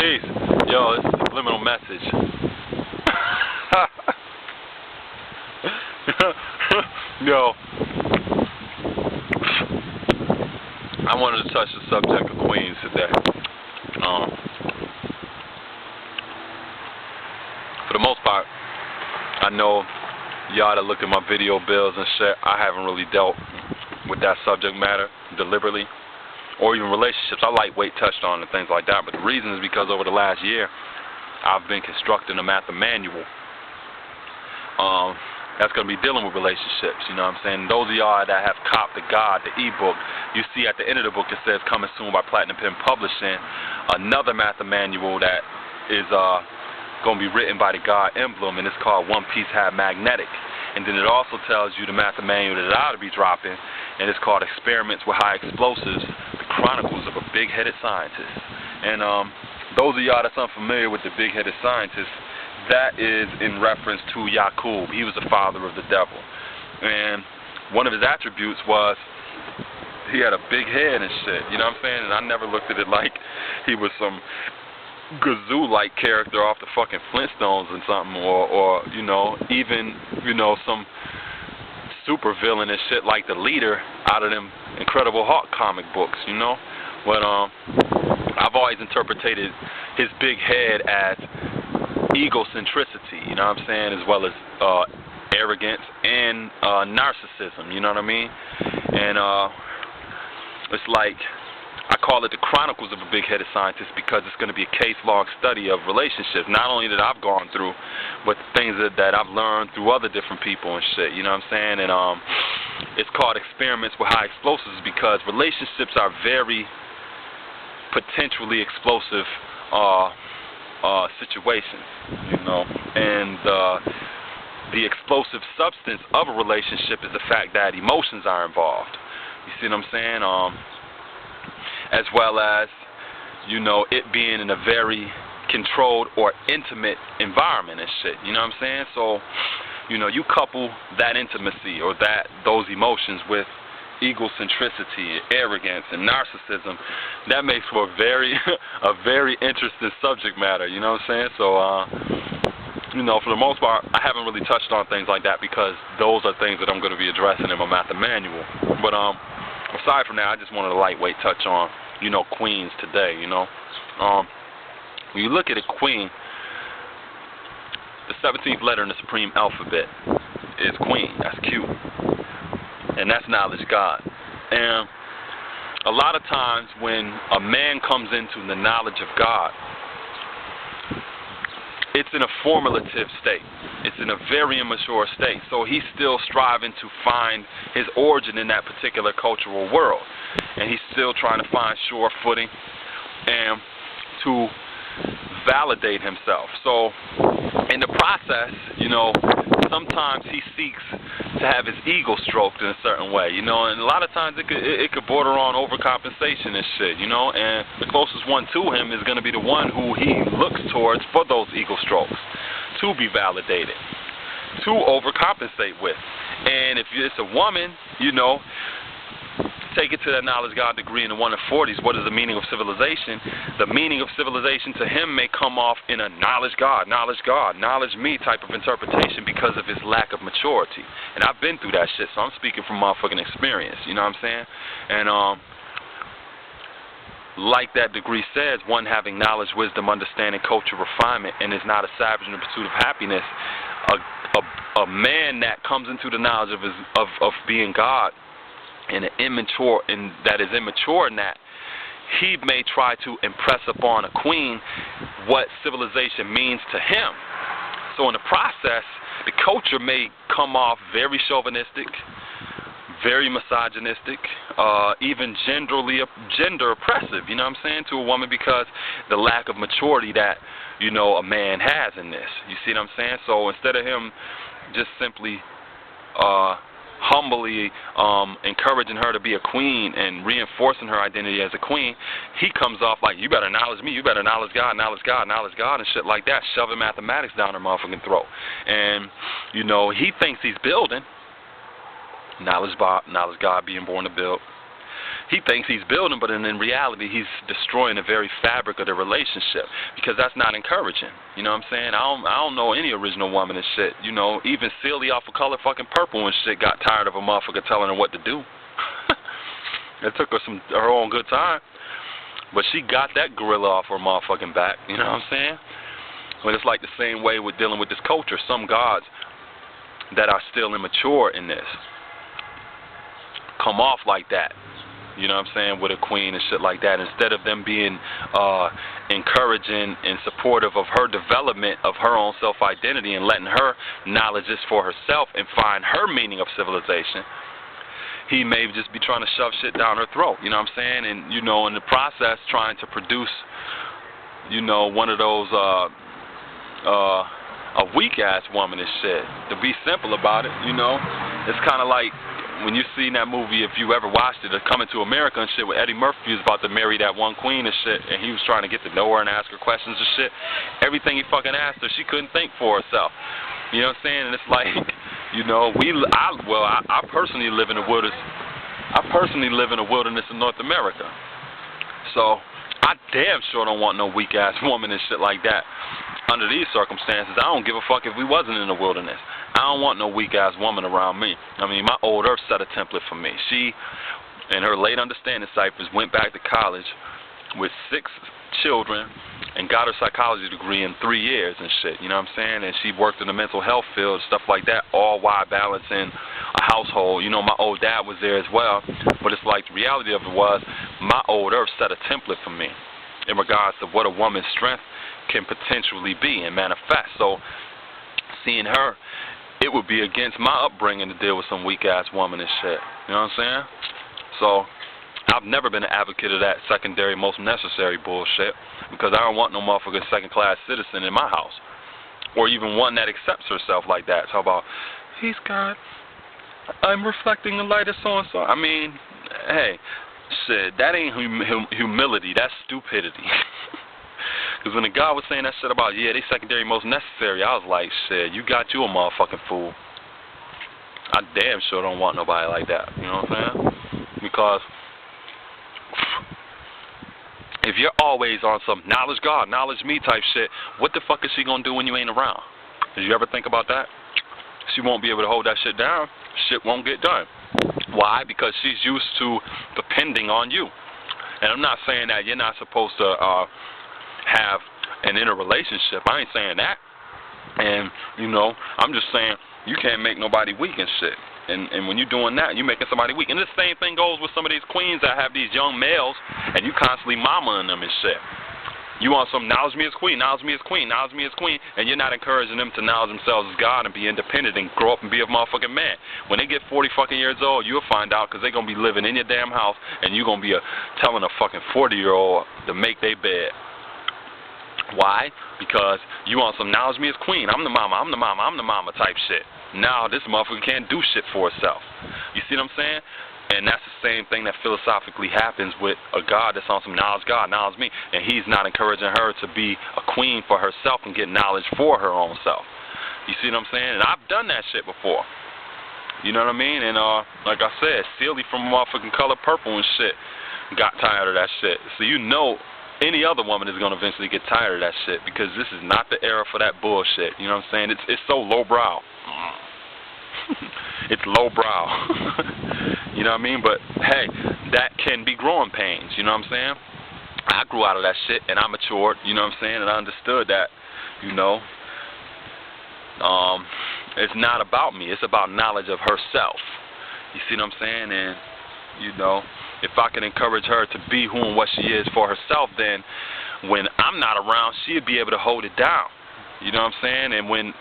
Peace. Yo, it's a subliminal message. Yo, I wanted to touch the subject of Queens today. For the most part, I know y'all that look at my video bills and shit, I haven't really dealt with that subject matter deliberately, or even relationships. I lightweight touched on and things like that, but the reason is because over the last year, I've been constructing a math manual that's going to be dealing with relationships, you know what I'm saying? Those of y'all that have copped the God, the ebook, you see at the end of the book it says coming soon by Platinum Pen Publishing, another math manual that is going to be written by the God emblem, and it's called One Piece Hat Magnetic. And then it also tells you the math manual that I ought to be dropping, and it's called Experiments with High Explosives, the Chronicles of a Big-Headed Scientist. And those of y'all that's unfamiliar with the big-headed scientist, that is in reference to Yaqub. He was the father of the devil. And one of his attributes was he had a big head and shit, you know what I'm saying? And I never looked at it like he was some Gazoo-like character off the fucking Flintstones and something, or you know, even, you know, some super villain and shit like the leader out of them Incredible Hulk comic books, you know? But I've always interpreted his big head as egocentricity, you know what I'm saying, as well as arrogance and narcissism, you know what I mean? And it's like, I call it the Chronicles of a Big-Headed Scientist because it's going to be a case-log study of relationships, not only that I've gone through, but things that I've learned through other different people and shit, you know what I'm saying? And it's called Experiments with High Explosives because relationships are very potentially explosive situations, you know, and the explosive substance of a relationship is the fact that emotions are involved. You see what I'm saying? As well as, you know, it being in a very controlled or intimate environment and shit, you know what I'm saying? So, you know, you couple that intimacy or those emotions with egocentricity, arrogance, and narcissism, that makes for a very interesting subject matter, you know what I'm saying? So, you know, for the most part, I haven't really touched on things like that because those are things that I'm going to be addressing in my math manual. But aside from that, I just wanted a lightweight touch on, you know, queens today, you know. When you look at a queen, the 17th letter in the supreme alphabet is queen. That's Q. And that's knowledge God. And a lot of times when a man comes into the knowledge of God, it's in a formulative state. It's in a very immature state. So he's still striving to find his origin in that particular cultural world. And he's still trying to find sure footing and to validate himself. So in the process, you know, sometimes he seeks to have his ego stroked in a certain way, you know, and a lot of times it could border on overcompensation and shit, you know, and the closest one to him is going to be the one who he looks towards for those ego strokes, to be validated, to overcompensate with. And if it's a woman, you know, take it to that knowledge God degree in the 140s. What is the meaning of civilization? The meaning of civilization to him may come off in a knowledge God, knowledge me type of interpretation because of his lack of maturity. And I've been through that shit, so I'm speaking from motherfucking experience, you know what I'm saying? And like that degree says, one having knowledge, wisdom, understanding, culture, refinement, and is not a savage in the pursuit of happiness. A man that comes into the knowledge of being God, and that is immature in that, he may try to impress upon a queen what civilization means to him. So in the process, the culture may come off very chauvinistic, very misogynistic, even gender oppressive, you know what I'm saying, to a woman because the lack of maturity that, you know, a man has in this. You see what I'm saying? So instead of him just simply humbly encouraging her to be a queen and reinforcing her identity as a queen, he comes off like, you better acknowledge me, you better acknowledge God, and shit like that, shoving mathematics down her motherfucking throat. And, you know, he thinks he's building. Knowledge God being born to build. he thinks he's building, but in reality, he's destroying the very fabric of the relationship, because that's not encouraging. You know what I'm saying? I don't know any original woman and shit. You know, even Celie off of Color Fucking Purple and shit got tired of a motherfucker telling her what to do. It took her her own good time, but she got that gorilla off her motherfucking back. You know what I'm saying? But it's like the same way with dealing with this culture. Some gods that are still immature in this come off like that. You know what I'm saying, with a queen and shit like that. Instead of them being encouraging and supportive of her development of her own self-identity and letting her knowledge this for herself and find her meaning of civilization, he may just be trying to shove shit down her throat. You know what I'm saying? And, you know, in the process trying to produce, you know, one of those a weak-ass woman and shit. To be simple about it, you know. It's kind of like when you seen that movie, if you ever watched it, Coming to America and shit, with Eddie Murphy was about to marry that one queen and shit, and he was trying to get to know her and ask her questions and shit. Everything he fucking asked her, she couldn't think for herself. You know what I'm saying? And it's like, you know, I personally live in the wilderness. I personally live in the wilderness in North America. So I damn sure don't want no weak ass woman and shit like that. Under these circumstances, I don't give a fuck if we wasn't in the wilderness. I don't want no weak-ass woman around me. I mean, my old earth set a template for me. She, in her late understanding ciphers, went back to college with 6 children and got her psychology degree in 3 years and shit, you know what I'm saying? And she worked in the mental health field, stuff like that, all while balancing a household. You know, my old dad was there as well, but it's like the reality of it was my old earth set a template for me in regards to what a woman's strength can potentially be and manifest. So seeing her, it would be against my upbringing to deal with some weak-ass woman and shit. You know what I'm saying? So I've never been an advocate of that secondary, most necessary bullshit, because I don't want no motherfucking second-class citizen in my house, or even one that accepts herself like that. Talk about, he's God, I'm reflecting the light of so-and-so. I mean, hey, shit, that ain't humility, that's stupidity. Because when the guy was saying that shit about, yeah, they secondary most necessary, I was like, shit, you got you a motherfucking fool. I damn sure don't want nobody like that, you know what I'm saying? Because if you're always on some knowledge God, knowledge me type shit, what the fuck is she going to do when you ain't around? Did you ever think about that? She won't be able to hold that shit down. Shit won't get done. Why? Because she's used to depending on you. And I'm not saying that you're not supposed to have an interrelationship. I ain't saying that. And, you know, I'm just saying you can't make nobody weak and shit. And when you're doing that, you're making somebody weak. And the same thing goes with some of these queens that have these young males, and you constantly mamaing them and shit. You want some knowledge me as queen, knowledge me as queen, knowledge me as queen, and you're not encouraging them to knowledge themselves as God and be independent and grow up and be a motherfucking man. When they get 40 fucking years old, you'll find out, because they're going to be living in your damn house, and you're going to be telling a fucking 40-year-old to make their bed. Why? Because you want some knowledge me as queen. I'm the mama, I'm the mama, I'm the mama type shit. Now this motherfucker can't do shit for herself. You see what I'm saying? And that's the same thing that philosophically happens with a God that's on some knowledge God, knowledge me, and he's not encouraging her to be a queen for herself and get knowledge for her own self. You see what I'm saying? And I've done that shit before. You know what I mean? And like I said, Celie from motherfucking Color Purple and shit got tired of that shit. So you know any other woman is going to eventually get tired of that shit, because this is not the era for that bullshit. You know what I'm saying? It's so lowbrow. It's lowbrow. You know what I mean? But, hey, that can be growing pains. You know what I'm saying? I grew out of that shit, and I matured. You know what I'm saying? And I understood that, you know, it's not about me. It's about knowledge of herself. You see what I'm saying? And, you know, if I can encourage her to be who and what she is for herself, then when I'm not around, she'll be able to hold it down. You know what I'm saying? And when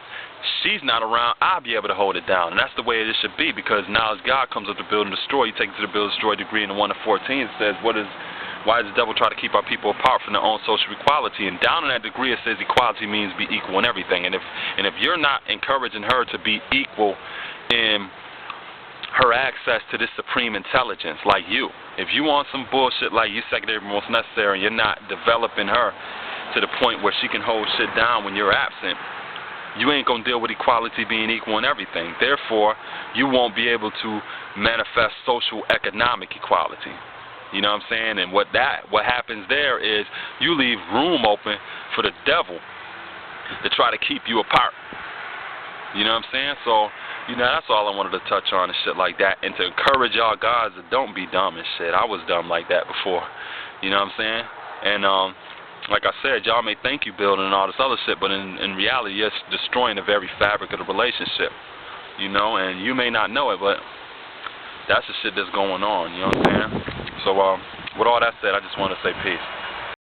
she's not around, I'll be able to hold it down. And that's the way it should be, because knowledge God comes up to build and destroy. He takes it to the build and destroy degree in the 1 to 14. It says, why does the devil try to keep our people apart from their own social equality? And down in that degree, it says equality means be equal in everything. And if you're not encouraging her to be equal in her access to this supreme intelligence like you, if you want some bullshit like you secondary most necessary, and you're not developing her to the point where she can hold shit down when you're absent, you ain't going to deal with equality being equal in everything. Therefore, you won't be able to manifest social economic equality. You know what I'm saying? And what happens there is you leave room open for the devil to try to keep you apart. You know what I'm saying? So, you know, that's all I wanted to touch on and shit like that, and to encourage y'all guys to don't be dumb and shit. I was dumb like that before. You know what I'm saying? And like I said, y'all may think you building and all this other shit, but in reality, you're destroying the very fabric of the relationship. You know, and you may not know it, but that's the shit that's going on. You know what I'm saying? So, with all that said, I just want to say peace.